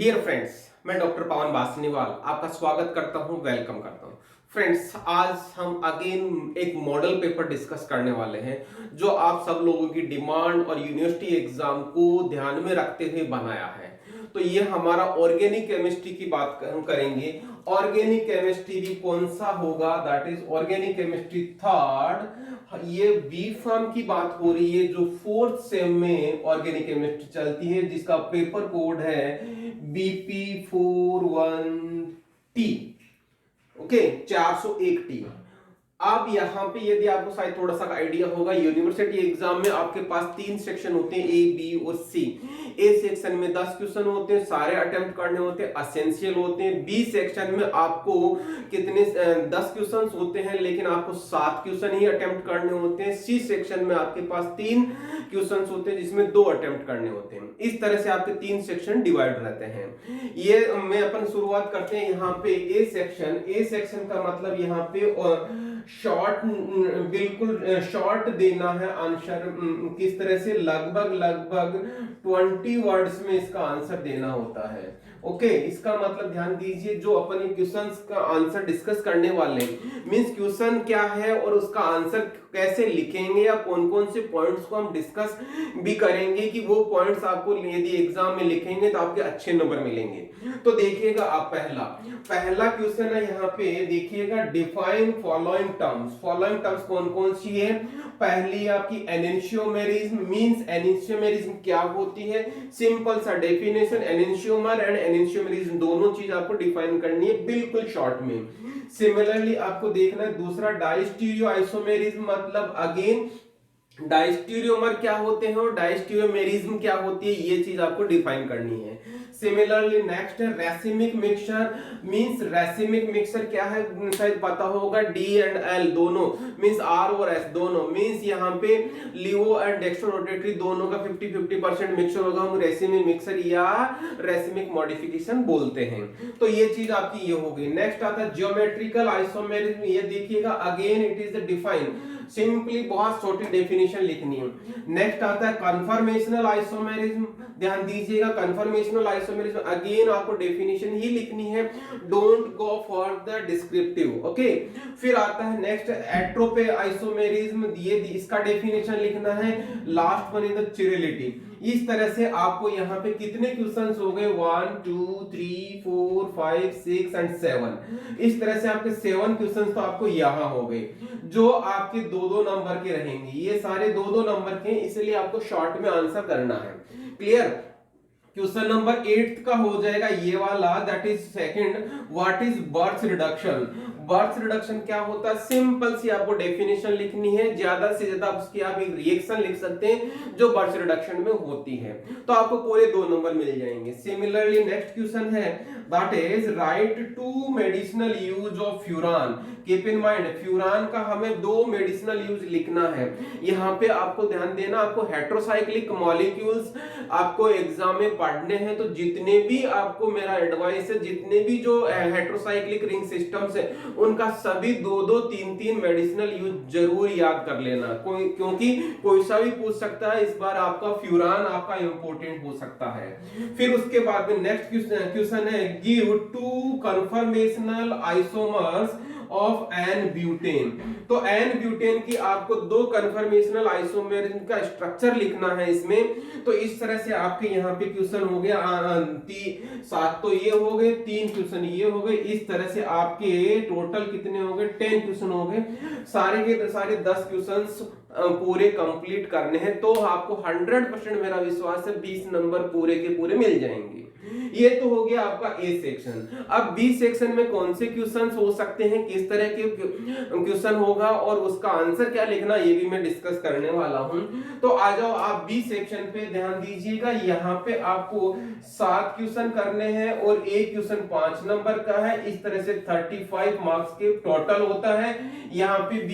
Dear friends, मैं doctor पवन बासनीवाल आपका स्वागत करता हूं, वेलकम करता हूं। फ्रेंड्स, आज हम अगेन एक मॉडल पेपर डिस्कस करने वाले हैं जो आप सब लोगों की डिमांड और यूनिवर्सिटी एग्जाम को ध्यान में रखते हुए बनाया है। तो ये हमारा ऑर्गेनिक केमिस्ट्री की बात हम करेंगे। ऑर्गेनिक केमिस्ट्री भी कौन सा होगा? That is organic chemistry third. ये बी फार्म की बात हो रही है जो फोर्थ सेम में ऑर्गेनिक केमिस्ट्री चलती है, जिसका पेपर कोड है BP41T। Okay, 401T। अब यहाँ पे यदि आपको शायद थोड़ा सा आइडिया होगा, यूनिवर्सिटी एग्जाम में आपके पास 3 सेक्शन होते हैं, ए बी और सी। ए सेक्शन में 10 क्वेश्चन होते हैं, सारे अटेम्प्ट करने होते हैं, एसेंशियल होते हैं। बी सेक्शन में आपको कितने 10 क्वेश्चन होते हैं, लेकिन आपको 7 क्वेश्चन ही अटेम्प्ट करने होते हैं। सी सेक्शन में आपके पास 3 क्वेश्चन होते हैं, जिसमें 2 अटेम्प्ट करने होते हैं। इस तरह से आपके 3 सेक्शन डिवाइड रहते हैं। ये मैं अपन शुरुआत करते हैं यहाँ पे ए सेक्शन। ए सेक्शन का मतलब यहाँ पे शॉर्ट, बिल्कुल शॉर्ट देना है आंसर। किस तरह से? लगभग 20 वर्ड्स में इसका आंसर देना होता है। ओके, इसका मतलब ध्यान दीजिए, जो अपन क्वेश्चंस का आंसर डिस्कस करने वाले मींस क्वेश्चन क्या है और उसका आंसर कैसे लिखेंगे, या कौन कौन से पॉइंट्स को हम डिस्कस भी करेंगे कि वो पॉइंट्स आपको यदि एग्जाम में लिखेंगे तो आपके अच्छे नंबर मिलेंगे। तो देखिएगा आप, पहला क्वेश्चन है यहाँ पे, देखिएगा, define following terms. Following terms कौन कौन सी है? पहली आपकी एनेंशियोमेरिज्म। मींस एनेंशियोमेरिज्म क्या होती है? सिंपल सा डेफिनेशन, एनेंशियोमर एंड एनेंशियोमेरिज्म दोनों चीज आपको डिफाइन करनी है बिल्कुल शॉर्ट में। सिमिलरली आपको देखना है दूसरा, डाइस्टीरियो आइसोमेरिज्म, मतलब अगेन डाइस्टीरियोमर क्या होते हैं और डाइस्टीरियोमेरिज्म क्या होती है, ये चीज आपको डिफाइन करनी है। सिमिलरली नेक्स्ट है racemic mixture. Means racemic mixture क्या है, शायद पता होगा, डी एंड एल दोनों, मींस आर और एस दोनों। मींस यहाँ पे लिवो एंड डेक्स्ट्रो रोटेटरी दोनों का 50-50% मिक्सचर होगा, हम रेसिमिक मिक्सचर या रेसिमिक मॉडिफिकेशन बोलते हैं। तो ये चीज आपकी ये हो गई। नेक्स्ट आता है ज्योमेट्रिकल आइसोमेरिज्म। ये देखिएगा, again it is the define, simply बहुत छोटी डेफिनेशन लिखनी है। नेक्स्ट आता है कन्फर्मेशनल आइसोमेरिज्म। ध्यान दीजिएगा, कन्फर्मेशनल आइसोमेरिज्म अगेन आपको डेफिनेशन ही लिखनी है, don't go for the descriptive. Okay, फिर आता है नेक्स्ट एट्रोपे आइसोमेरिज्म। ये इसका डेफिनेशन लिखना है। Last one is the chirality. इस तरह से आपको यहाँ पे कितने क्वेश्चंस हो गए? 1 2 3 4 5 6 एंड 7। इस तरह से आपके 7 क्वेश्चंस तो आपको यहाँ हो गए, जो आपके 2-2 नंबर के रहेंगे। ये सारे 2-2 नंबर के, इसलिए आपको शॉर्ट में आंसर करना है। क्लियर? क्वेश्चन नंबर 8 का हो जाएगा ये वाला, that is second, what is birth reduction. Birth reduction क्या होता है? सिंपल सी आपको डेफिनेशन लिखनी है, ज्यादा से ज्यादा उसकी आप एक रिएक्शन लिख सकते हैं जो बर्थ रिडक्शन में होती है, तो आपको पूरे 2 नंबर मिल जाएंगे। सिमिलरली नेक्स्ट क्वेश्चन है, that is right 2 medicinal use of furan. Keep in mind, furan का हमें 2 मेडिसिनल यूज लिखना है। यहाँ पे आपको ध्यान देना, आपको हेट्रोसाइक्लिक मॉलिक्यूल्स आपको एग्जाम में पढ़ने हैं, तो जितने भी आपको मेरा एडवाइस है, जितने भी जो हेट्रोसाइक्लिक रिंग सिस्टम्स है, उनका सभी 2-2 3-3 मेडिसिनल यूज जरूर याद कर लेना, क्योंकि कोई सा भी पूछ सकता है। इस बार आपका फ्यूरान आपका इंपॉर्टेंट हो सकता है। फिर उसके बाद में नेक्स्ट क्वेश्चन है, give 2 conformational isomers of n butane. तो एन ब्यूटेन की आपको 2 कन्फर्मेशनल आइसोमेरिज्म का स्ट्रक्चर लिखना है इसमें। तो इस तरह से आपके यहाँ पे क्वेश्चन हो गया 7 तो ये हो गए, 3 क्वेश्चन ये हो गए। इस तरह से आपके टोटल कितने हो गए? 10 क्वेश्चन हो गए। सारे के सारे 10 क्वेश्चंस पूरे कंप्लीट करने हैं, तो आपको 100% मेरा विश्वास है 20 नंबर पूरे के पूरे मिल जाएंगे। ये तो हो गया आपका ए सेक्शन। अब बी सेक्शन में कौन से क्वेश्चंस हो सकते हैं, किस तरह के क्वेश्चन होगा और उसका आंसर क्या लिखना, ये भी मैं डिस्कस करने वाला हूं। तो आ जाओ आप बी सेक्शन पे, ध्यान दीजिएगा। यहाँ पे आपको 7 क्वेश्चन करने हैं और एक क्वेश्चन 5 नंबर का है। इस तरह से 35 मार्क्स के टोटल होता है। यहाँ पे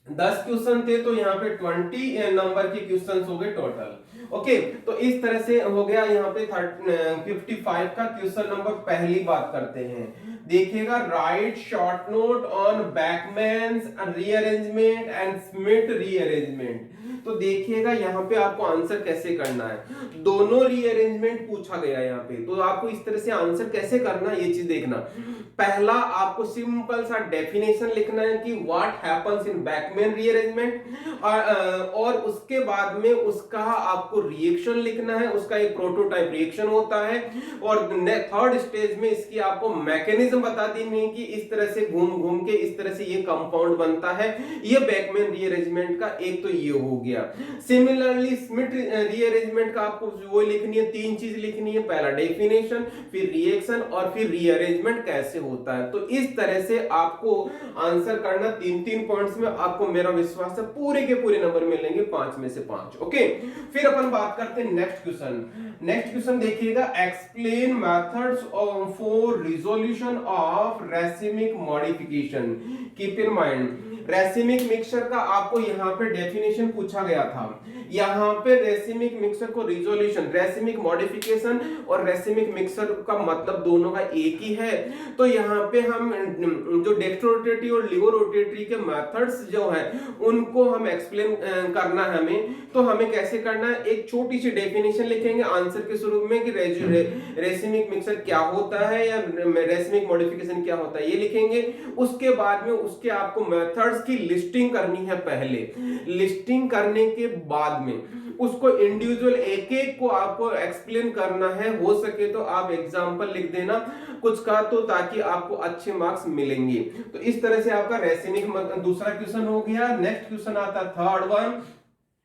10 क्वेश्चन थे, तो यहाँ पे 20 नंबर के क्वेश्चन हो गए टोटल। ओके, तो इस तरह से हो गया यहाँ पे 55 का क्वेश्चन नंबर। पहली बात करते हैं, देखिएगा write short note on Beckmann's rearrangement and Smith rearrangement. तो देखिएगा यहाँ पे आपको आंसर कैसे करना है, दोनों रीअरेंजमेंट पूछा गया यहाँ पे, तो आपको इस तरह से आंसर कैसे करना ये चीज देखना। पहला आपको सिंपल सा डेफिनेशन लिखना है कि what happens in Beckmann rearrangement, और उसके बाद में उसका आपको रिएक्शन लिखना है, उसका एक प्रोटोटाइप रिएक्शन होता है, और थर्ड स्टेज में इसकी आपको मैकेनिज्म बता देनी है कि इस तरह से घूम घूम के इस तरह से ये कंपाउंड बनता है। ये बैकमैन रीअरेंजमेंट का एक तो ये हो गया। सिमिलरली स्मिथ रीअरेंजमेंट का आपको वो लिखनी है, तीन चीज लिखनी है, पहला डेफिनेशन, फिर रिएक्शन और फिर रीअरेंजमेंट कैसे होता है। तो इस तरह से आपको आंसर करना, तीन तीन पॉइंट्स में आपको मेरा विश्वास है पूरे के पूरे नंबर मिलेंगे, 5 में से 5। ओके, फिर अपन बात करते हैं नेक्स्ट क्वेश्चन। नेक्स्ट क्वेश्चन देखिएगा, explain methods for resolution of racemic modification. Keep in mind, racemic mixture का आपको यहाँ पे डेफिनेशन पूछा गया था। यहाँ पे रेसिमिक मिक्सचर को रिजोल्यूशन, रेसिमिक मॉडिफिकेशन और रेसिमिक मिक्सचर का मतलब दोनों का एक ही है। तो यहाँ पे हम जो डेक्स्ट्रोरोटेटरी और लिगोरोटेटरी के मेथड्स जो है उनको हम एक्सप्लेन करना है हमें। तो हमें कैसे करना है, एक छोटी सी डेफिनेशन लिखेंगे आंसर के शुरू में कि रेसिमिक मिक्सचर क्या होता है या रेसिमिक मॉडिफिकेशन क्या होता है, ये लिखेंगे। उसके बाद में उसके आपको मेथड्स की लिस्टिंग करनी है। पहले लिस्टिंग करने के बाद में उसको इंडिविजुअल एक एक को आपको एक्सप्लेन करना है। हो सके तो आप एग्जांपल लिख देना कुछ का, तो ताकि आपको अच्छे मार्क्स मिलेंगे। तो इस तरह से आपका रेसिमिक दूसरा क्वेश्चन हो गया। नेक्स्ट क्वेश्चन आता है third one,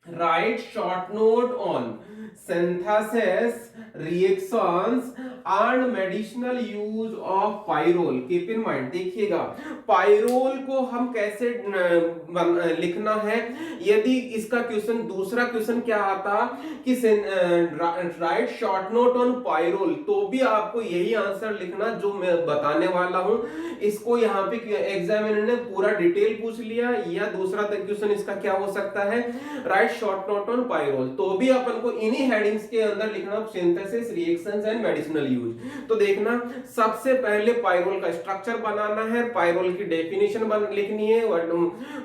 right short note on synthesis reactions and medicinal use of pyrrole। Keep in mind, देखिएगा पायरोल को हम कैसे लिखना है। यदि इसका क्वेश्चन, दूसरा क्वेश्चन क्या आता कि right short note on pyrrole, तो भी आपको यही आंसर लिखना जो मैं बताने वाला हूं। इसको यहाँ पे एग्जामिनर ने पूरा डिटेल पूछ लिया, या दूसरा क्वेश्चन इसका क्या हो सकता है, right short note on pyrrole, तो भी अपन को इन्हीं हेडिंग्स के अंदर लिखना, synthesis, reactions and medicinal use. तो देखना, सबसे पहले पायरोल का स्ट्रक्चर बनाना है, पायरोल की डेफिनेशन लिखनी है।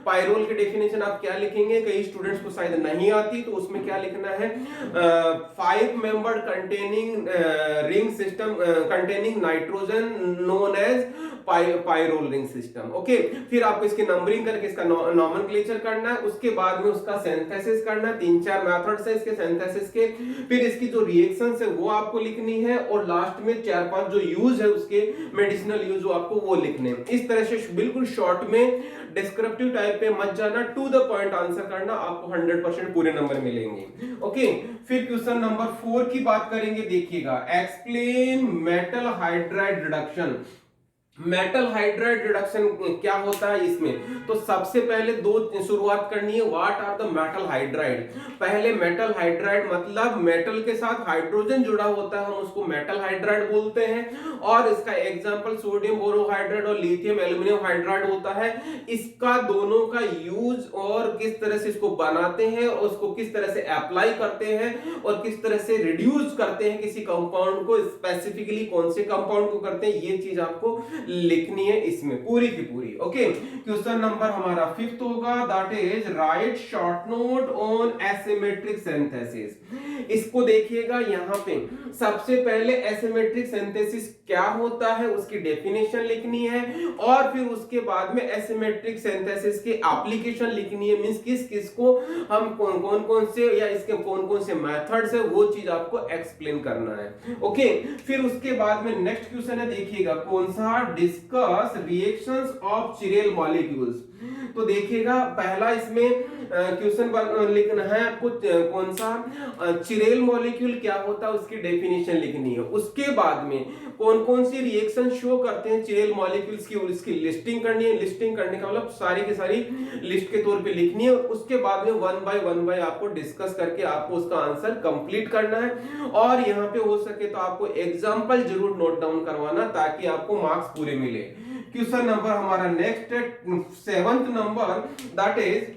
पायरोल की डेफिनेशन आप क्या लिखेंगे, कई स्टूडेंट्स को शायद नहीं आती, तो उसमें क्या लिखना है, 5 membered containing ring system containing nitrogen known as pyrrole ring system. Okay, फिर आपको इसकी नंबरिंग करके इसका नॉमेनक्लेचर करना है। उसके बाद में उसका सिंथेसिस करना है, 3-4 मेथड्स है इसके सिंथेसिस के। फिर इसकी जो रिएक्शंस है वो आपको लिखनी है, और लास्ट में 4-5 जो यूज है उसके मेडिसिनल यूज आपको वो लिखने हैं। इस तरह से बिल्कुल शॉर्ट में, डिस्क्रिप्टिव टाइप पे मत जाना, टू द पॉइंट आंसर करना, आपको 100% पूरे नंबर मिलेंगे। ओके, फिर क्वेश्चन नंबर 4 की बात करेंगे। देखिएगा, explain metal hydride reduction. Metal hydride reduction क्या होता है इसमें, तो सबसे पहले दो शुरुआत करनी है, what are the metal hydride. पहले मेटल हाइड्राइड मतलब मेटल के साथ हाइड्रोजन जुड़ा होता है, हम उसको मेटल हाइड्राइड बोलते हैं। और इसका एग्जांपल सोडियम बोरोहाइड्राइड और लिथियम एल्यूमिनियम हाइड्राइड होता है। इसका दोनों का यूज और किस तरह से इसको बनाते हैं, और उसको किस तरह से अप्लाई करते हैं, और किस तरह से रिड्यूस करते हैं किसी कंपाउंड को, स्पेसिफिकली कौन से कंपाउंड को करते हैं, ये चीज आपको लिखनी है इसमें पूरी की पूरी। ओके, क्वेश्चन नंबर हमारा 5th होगा, that is right short note on asymmetric synthesis. इसको देखिएगा, यहाँ पे सबसे पहले एसिमेट्रिक सिंथेसिस क्या होता है उसकी डेफिनेशन लिखनी है, और फिर उसके बाद में एसिमेट्रिक सिंथेसिस की एप्लीकेशन लिखनी है, मींस किस किस को हम कौन से या इसके कौन से मेथड्स है वो चीज आपको एक्सप्लेन करना है। ओके, फिर उसके बाद में नेक्स्ट क्वेश्चन है, देखिएगा कौन सा, डिस्कस रिएक्शंस ऑफ चिरेल मॉलिक्यूल्स। तो देखिएगा, पहला इसमें क्वेश्चन लिखना है आपको, कौन सा चिरेल मॉलिक्यूल क्या होता है उसकी डेफिनेशन लिखनी है। उसके बाद में कौन कौन सी रिएक्शन शो करते हैं चिरेल मॉलिक्यूल्स की, और इसकी लिस्टिंग करनी है। लिस्टिंग करने का मतलब सारी की सारी लिस्ट के तौर पे लिखनी है। उसके बाद में 1 बाय आपको डिस्कस करके आपको उसका आंसर कंप्लीट करना है। और यहाँ पे हो सके तो आपको एग्जांपल जरूर नोट डाउन करवाना, ताकि आपको मार्क्स पूरे मिले। क्वेश्चन नंबर हमारा नेक्स्ट है 7th number, that is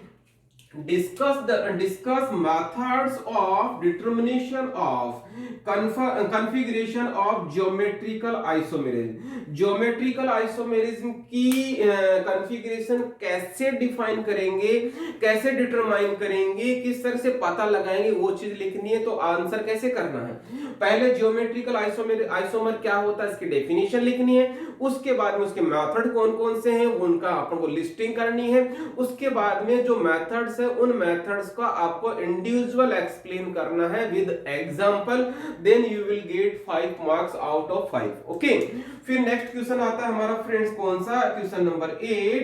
discuss methods of determination of configuration of geometrical isomerism। geometrical isomerism की कॉन्फ़िगरेशन कैसे डिफाइन करेंगे, कैसे डिटरमाइन करेंगे, किस तरह से पता लगाएंगे, वो चीज लिखनी है। तो आंसर कैसे करना है, पहले जियोमेट्रिकल आइसोमर क्या होता है इसकी डेफिनेशन लिखनी है, उसके बाद में उसके मेथड कौन कौन से हैं उनका अपन को लिस्टिंग करनी है, उसके बाद में जो मेथड्स है उन मेथड्स का आपको इंडिविजुअल एक्सप्लेन करना है with example, then you will get 5 marks out of 5। Okay, फिर नेक्स्ट क्वेश्चन आता है हमारा फ्रेंड्स कौन सा, question number 8,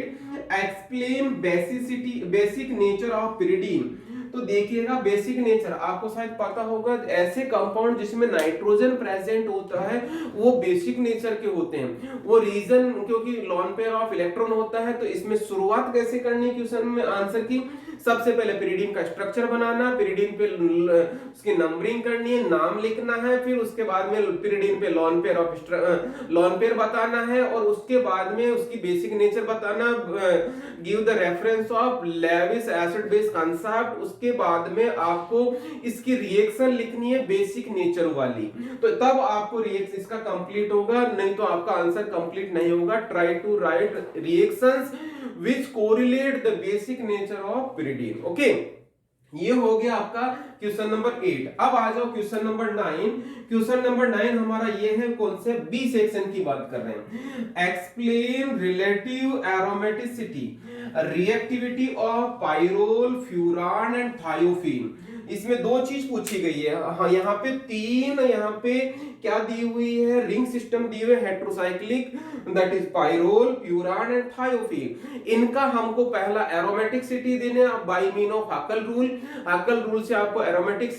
explain basic nature of pyridine. तो देखिएगा बेसिक नेचर आपको शायद पता होगा, ऐसे कंपाउंड जिसमें नाइट्रोजन प्रेजेंट होता है वो बेसिक नेचर के होते हैं। वो रीजन क्योंकि लॉन पेयर ऑफ इलेक्ट्रॉन होता है। तो इसमें शुरुआत कैसे करनी है क्वेश्चन में आंसर की, सबसे पहले पिरिडीन का स्ट्रक्चर बनाना, पिरिडीन पे उसकी नंबरिंग करनी है, नाम लिखना है, फिर उसके बाद में पिरिडीन पे लॉन पेयर बताना है, और उसके बाद में उसकी बेसिक नेचर बताना, give the reference of Lewis acid base concept. उसके बाद में आपको इसकी रिएक्शन लिखनी है बेसिक नेचर वाली, तो तब आपको रिएक्शन इसका कंप्लीट होगा, नहीं तो आपका आंसर कंप्लीट नहीं होगा। Try to write reactions which correlate the basic nature of pyridine। Okay, ये हो गया आपका क्वेश्चन नंबर 8। अब आ जाओ क्वेश्चन नंबर 9। क्वेश्चन नंबर 9 हमारा ये है कौन से, बी सेक्शन की बात कर रहे हैं। Explain relative aromaticity reactivity of pyrrole, furan and thiophene. इसमें दो चीज पूछी गई है। हाँ, यहाँ पे तीन, यहाँ पे क्या दी हुई है, रिंग सिस्टम दी हुई है heterocyclic, that is pyrrole, furan and thiophene. इनका हमको पहला एरोमेटिसिटी देने by mean of Huckel rule. Huckel rule से आपको एरोमेटिक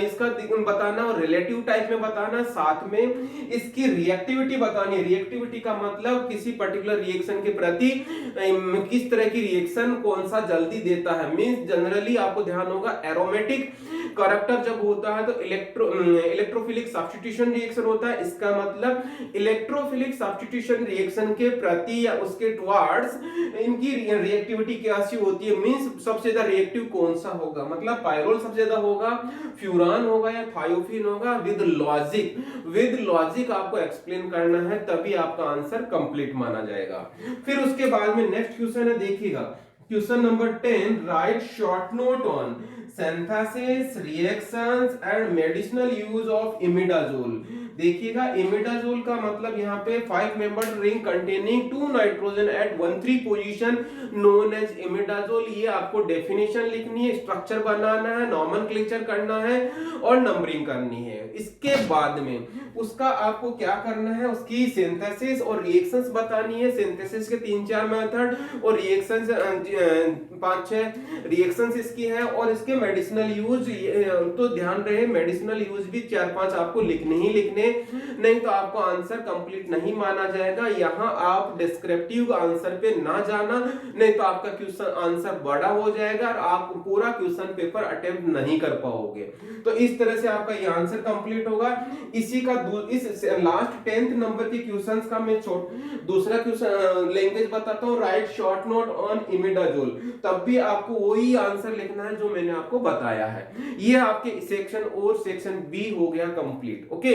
इसका बताना और रिलेटिव टाइप में बताना, साथ में इसकी रिएक्टिविटी बतानी है। रिएक्टिविटी का मतलब किसी पर्टिकुलर रिएक्शन के प्रति किस तरह की रिएक्शन कौन सा जल्दी देता है। मींस जनरली आपको ध्यान होगा एरोमेटिक करैक्टर जब होता है तो इलेक्ट्रोफिलिक सब्स्टिट्यूशन रिएक्शन होता है। इसका मतलब इलेक्ट्रोफिलिक सब्स्टिट्यूशन रिएक्शन के प्रति या उसके टुवर्ड्स इनकी रिएक्टिविटी कैसी होती है। मींस सबसे ज्यादा रिएक्टिव कौन सा होगा, मतलब पाइरोल सबसे ज्यादा होगा, फ्यूरान होगा या थायोफीन होगा। विद लॉजिक आपको एक्सप्लेन करना है, तभी आपका आंसर कंप्लीट माना जाएगा। फिर उसके बाद में नेक्स्ट क्वेश्चन है, देखिएगा question number 10, write short note on synthesis, reactions and medicinal use of imidazole। देखिएगा इमिडाजोल का मतलब यहाँ पे 5 membered ring containing 2 nitrogen at 1,3 position known as imidazole. ये आपको डेफिनेशन लिखनी है, स्ट्रक्चर बनाना है, नॉमेनक्लेचर करना है और नंबरिंग करनी है। इसके बाद में उसका आपको क्या करना है, उसकी सिंथेसिस और रिएक्शंस बतानी है। सिंथेसिस के 3-4 मेथड और रिएक्शंस 5-6 रिएक्शंस इसकी है, और इसके मेडिसिनल यूज तो ध्यान रहे मेडिसिनल यूज भी 4-5 आपको लिखने ही लिखने, नहीं तो आपको आंसर कंप्लीट नहीं माना जाएगा। यहां आप डिस्क्रिप्टिव आंसर पे ना जाना, नहीं तो आपका क्वेश्चन आंसर बड़ा हो जाएगा और आप पूरा क्वेश्चन पेपर अटेम्प्ट नहीं कर पाओगे। तो इस तरह से आपका ये आंसर कंप्लीट होगा। इसी का इस लास्ट 10th नंबर के क्वेश्चंस का मैं दूसरा क्वेश्चन लैंग्वेज बताता हूं, right short note on imidazole. तब भी आपको वही आंसर लिखना है जो मैंने आपको बताया है। ये आपके सेक्शन और सेक्शन बी हो गया कंप्लीट। ओके,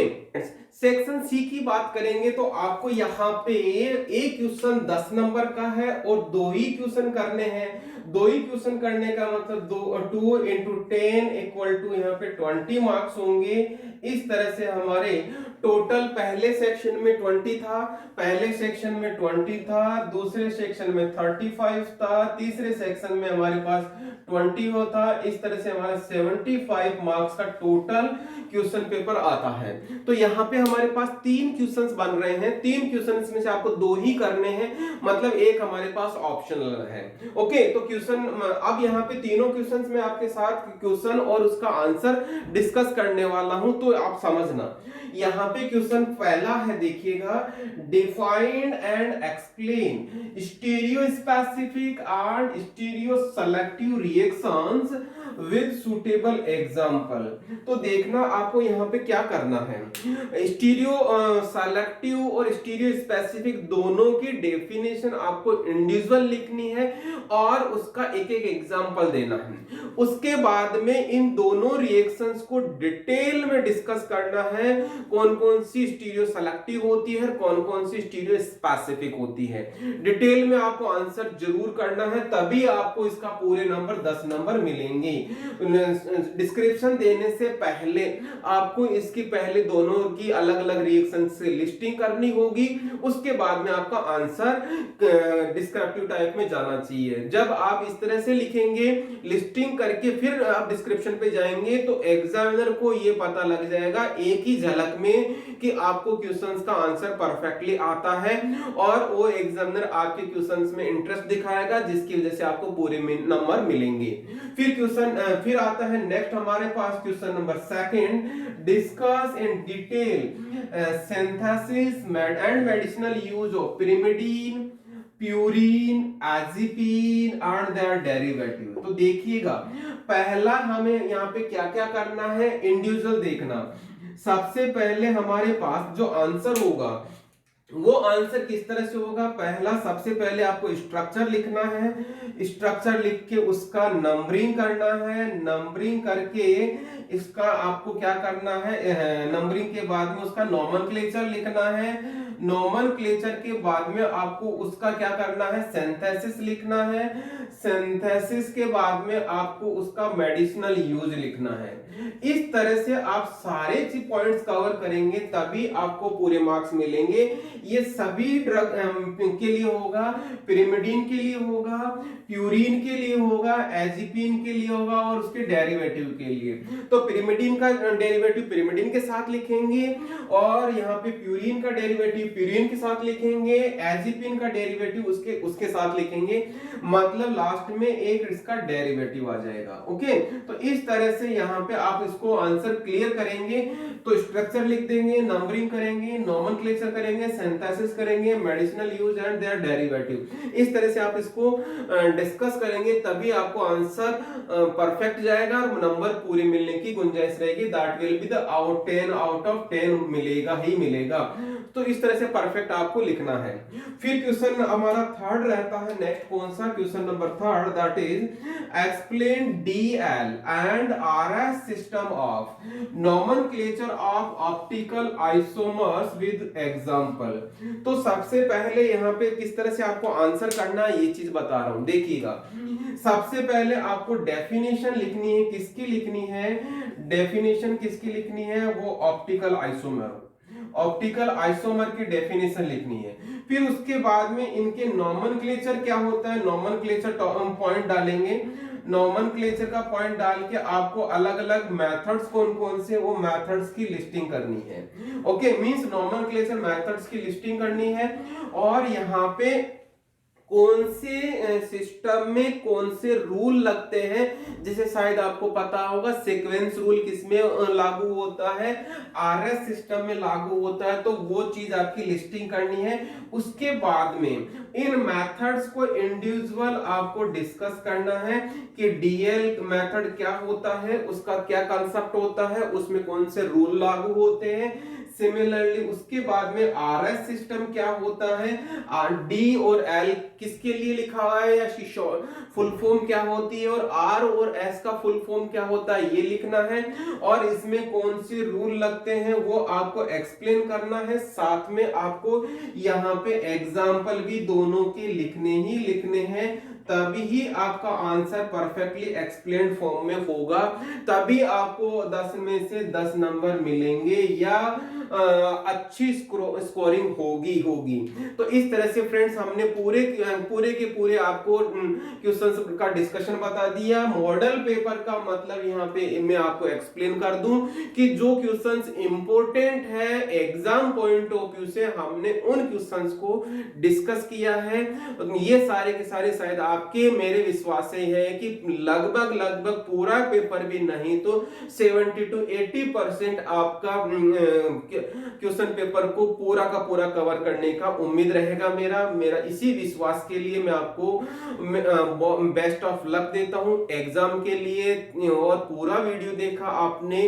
सेक्शन सी की बात करेंगे तो आपको यहाँ पे एक क्वेश्चन 10 नंबर का है और 2 ही क्वेश्चन करने हैं। 2 ही क्वेश्चन करने का मतलब 2 into 10 इक्वल टू यहाँ पे 20 मार्क्स होंगे। इस तरह से हमारे टोटल पहले सेक्शन में 20 था, पहले सेक्शन में 20 था, दूसरे सेक्शन में 35 था, तीसरे सेक्शन में हमारे पास 20 होता। इस तरह से हमारा 75 मार्क्स का टोटल क्वेश्चन पेपर आता है। तो यहाँ पे हमारे पास 3 क्वेश्चंस बन रहे हैं। 3 क्वेश्चंस में से आपको 2 ही करने हैं, मतलब एक हमारे पास ऑप्शनल है। ओके, तो क्वेश्चन अब यहाँ पे तीनों क्वेश्चंस में आपके साथ क्वेश्चन और उसका आंसर डिस्कस करने वाला हूं, तो आप समझना यहाँ पे क्वेश्चन पहला है, देखिएगा, define and explain stereo specific and stereo selective reactions with suitable example. तो देखना आपको यहाँ पे क्या करना है, स्टीरियो सेलेक्टिव और स्टीरियो स्पेसिफिक दोनों की डेफिनेशन आपको इंडिविजुअल लिखनी है और उसका एक एक एग्जांपल देना है। उसके बाद में इन दोनों रिएक्शंस को डिटेल में डिस्कस करना है, कौन कौन सी स्टीरियो सेलेक्टिव होती है, कौन कौन सी स्टीरियो स्पेसिफिक होती है। डिटेल में आपको आंसर जरूर करना है, तभी आपको इसका पूरे नंबर 10 नंबर मिलेंगे। डिस्क्रिप्शन देने से पहले आपको इसकी पहले दोनों की अलग अलग रिएक्शन से लिस्टिंग करनी होगी, उसके बाद में आपका आंसर डिस्क्रिप्टिव टाइप में जाना चाहिए। जब आप इस तरह से लिखेंगे लिस्टिंग करके फिर आप डिस्क्रिप्शन पे जाएंगे तो एग्जामिनर को ये पता लग जाएगा एक ही झलक में कि आपको क्वेश्चंस का आंसर परफेक्टली आता है, और वो एग्जामिनर आपके क्वेश्चंस में इंटरेस्ट दिखाएगा, जिसकी वजह से आपको पूरे नंबर मिलेंगे। फिर आता है नेक्स्ट हमारे पास question number second, discuss in detail synthesis and medicinal use of pyrimidine, purine, azepine and their derivative. तो देखिएगा पहला हमें यहाँ पे क्या क्या करना है, इंडिविजुअल देखना। सबसे पहले हमारे पास जो आंसर होगा वो आंसर किस तरह से होगा, पहला सबसे पहले आपको स्ट्रक्चर लिखना है, स्ट्रक्चर लिख के उसका नंबरिंग करना है, नंबरिंग करके इसका आपको क्या करना है, नंबरिंग के बाद में उसका नोमेनक्लेचर लिखना है, नोमेनक्लेचर के बाद में आपको उसका क्या करना है, सिंथेसिस लिखना है, सिंथेसिस के बाद में आपको उसका मेडिसिनल यूज लिखना है। इस तरह से आप सारे पॉइंट्स कवर करेंगे तभी आपको पूरे मार्क्स मिलेंगे। ये सभी ड्रग के लिए होगा, pyrimidine के लिए होगा, प्यूरिन के लिए होगा, एजिपिन के लिए होगा और उसके डेरिवेटिव के लिए। तो pyrimidine का डेरिवेटिव pyrimidine के साथ लिखेंगे और यहाँ पे प्यूरिन का डेरिवेटिव प्यूरिन के साथ लिखेंगे, एजिपिन का डेरिवेटिव उसके साथ लिखेंगे, मतलब लास्ट में एक इसका डेरिवेटिव आ जाएगा। ओके, तो इस तरह से यहाँ पे आप इसको आंसर क्लियर करेंगे तो स्ट्रक्चर लिख देंगे, नंबरिंग करेंगे, नोमेनक्लेचर करेंगे, सिंथेसिस करेंगे, medicinal use and their derivative. इस तरह से आप इसको डिस्कस करेंगे तभी आपको आंसर परफेक्ट जाएगा और नंबर पूरे मिलने की गुंजाइश रहेगी। That will be the 10 out of 10 मिलेगा ही मिलेगा। तो इस तरह से परफेक्ट आपको लिखना है। फिर क्वेश्चन हमारा थर्ड रहता है, नेक्स्ट कौन सा, question number third, that is explain DL and RS system of nomenclature of optical isomers with example. तो सबसे पहले यहाँ पे किस तरह से आपको आंसर करना है ये चीज बता रहा हूं, देखिएगा। सबसे पहले आपको डेफिनेशन लिखनी है, किसकी लिखनी है, डेफिनेशन किसकी लिखनी है, वो ऑप्टिकल आइसोमर की डेफिनेशन लिखनी है। फिर उसके बाद में इनके नोमेनक्लेचर क्या होता है, नोमेनक्लेचर पॉइंट डालेंगे, नोमेनक्लेचर का पॉइंट डाल के आपको अलग अलग मेथड्स कौन कौन से, वो मेथड्स की लिस्टिंग करनी है। ओके, मींस नोमेनक्लेचर मेथड्स की लिस्टिंग करनी है और यहाँ पे कौन से सिस्टम में कौन से रूल लगते हैं, जैसे शायद आपको पता होगा सीक्वेंस रूल किसमें लागू होता है, आरएस सिस्टम में लागू होता है, तो वो चीज आपकी लिस्टिंग करनी है। उसके बाद में इन मेथड्स को इंडिविजुअल आपको डिस्कस करना है कि डीएल मेथड क्या होता है, उसका क्या कंसेप्ट होता है, उसमें कौन से रूल लागू होते हैं। सिमिलरली उसके बाद में आरएस सिस्टम क्या होता है, डी और एल किसके लिए लिखा हुआ है या फुल फॉर्म क्या होती है, और आर और एस का फुल फॉर्म क्या होता है ये लिखना है, और इसमें कौन से रूल लगते हैं वो आपको एक्सप्लेन करना है। साथ में आपको यहाँ पे एग्जाम्पल भी दोनों के लिखने ही लिखने हैं, तभी ही आपका आंसर परफेक्टली एक्सप्लेन्ड फॉर्म में होगा, तभी आपको 10 में से 10 नंबर मिलेंगे या अच्छी स्कोरिंग होगी। तो इस तरह से फ्रेंड्स हमने पूरे के पूरे आपको क्वेश्चंस का डिस्कशन बता दिया। मॉडल पेपर का मतलब यहाँ पे मैं आपको एक्सप्लेन कर दूं कि जो क्वेश्चंस इंपॉर्टेंट है एग्जाम पॉइंट ऑफ व्यू से, हमने उन क्वेश्चंस को डिस्कस किया है। ये सारे के सारे शायद आपके मेरे विश्वास से है कि लगभग पूरा पेपर भी नहीं तो 70 to 80% आपका क्वेश्चन पेपर को पूरा का पूरा कवर करने का उम्मीद रहेगा मेरा इसी विश्वास के लिए मैं आपको बेस्ट ऑफ लक देता हूं एग्जाम के लिए। और पूरा वीडियो देखा आपने,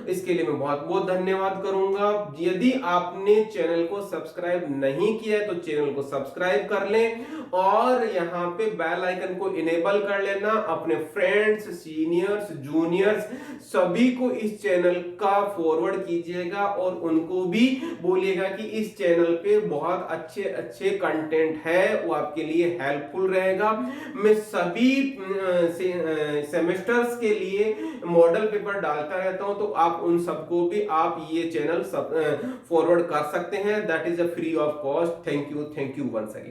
इसके लिए मैं बहुत बहुत धन्यवाद करूंगा। यदि आपने चैनल को सब्सक्राइब नहीं किया है तो चैनल को सब्सक्राइब कर लें और यहाँ पे बेल आइकन को इनेबल कर लेना। अपने फ्रेंड्स, सीनियर्स, जूनियर्स सभी को इस चैनल का फॉरवर्ड कीजिएगा और उनको भी बोलिएगा कि इस चैनल पे बहुत अच्छे अच्छे कंटेंट है, वो आपके लिए हेल्पफुल रहेगा। मैं सभी सेमेस्टर्स के लिए मॉडल पेपर डालता रहता हूं, तो आप उन सबको भी आप ये चैनल फॉरवर्ड कर सकते हैं। That is a free of cost. Thank you once again.